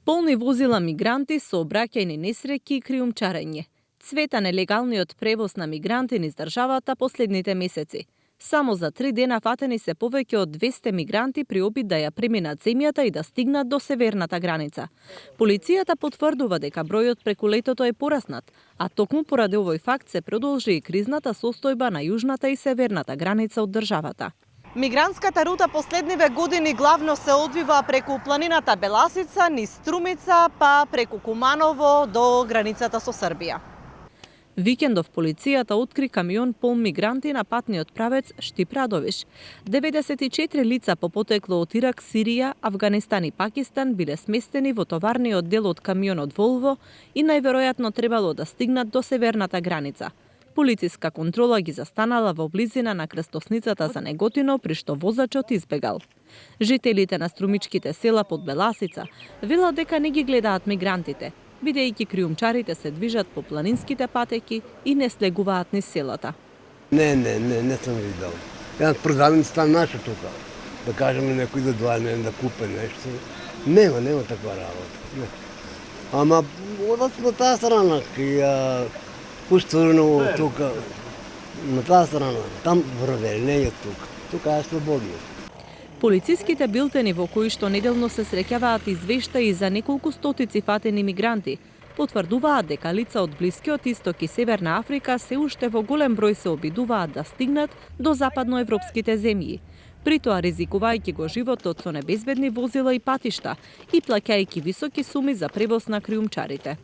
Полни возила мигранти со обраќајни несреќи и криумчарење. Цвета нелегалниот превоз на мигранти низ државата последните месеци. Само за 3 дена фатени се повеќе од 200 мигранти при обид да ја преминат земјата и да стигнат до северната граница. Полицијата потврдува дека бројот преку летото е пораснат, а токму поради овој факт се продолжи и кризната состојба на јужната и северната граница од државата. Мигрантската рута последниве години главно се одвива преку планината Беласица, низ Струмица, па преку Куманово до границата со Србија. Викендов полицијата откри камион полн мигранти на патниот правец Штип-Радовиш. 94 лица по потекло од Ирак, Сирија, Авганистан и Пакистан биле сместени во товарниот дел од камионот Волво и најверојатно требало да стигнат до северната граница. Полициска контрола ги застанала во близина на крстосницата за Неготино, при што возачот избегал. Жителите на струмичките села под Беласица велат дека не ги гледаат мигрантите, бидејќи криумчарите се движат по планинските патеки и не слегуваат низ селата. Не сум видел. Една продавница наша тука, да кажеме некој да доаѓа да купи нешто. Нема таква работа. Не. Ама одат на таа страна, кај пустурно тука, на таа страна, там врве, не е тука. Тука е слободно. Полициските билтени во кои што неделно се среќаваат извештаи за неколку стотици фатени мигранти потврдуваат дека лица од Блискиот Исток и Северна Африка се уште во голем број се обидуваат да стигнат до западноевропските земји, при тоа ризикувајќи го животот со небезбедни возила и патишта и плаќајќи високи суми за превоз на криумчарите.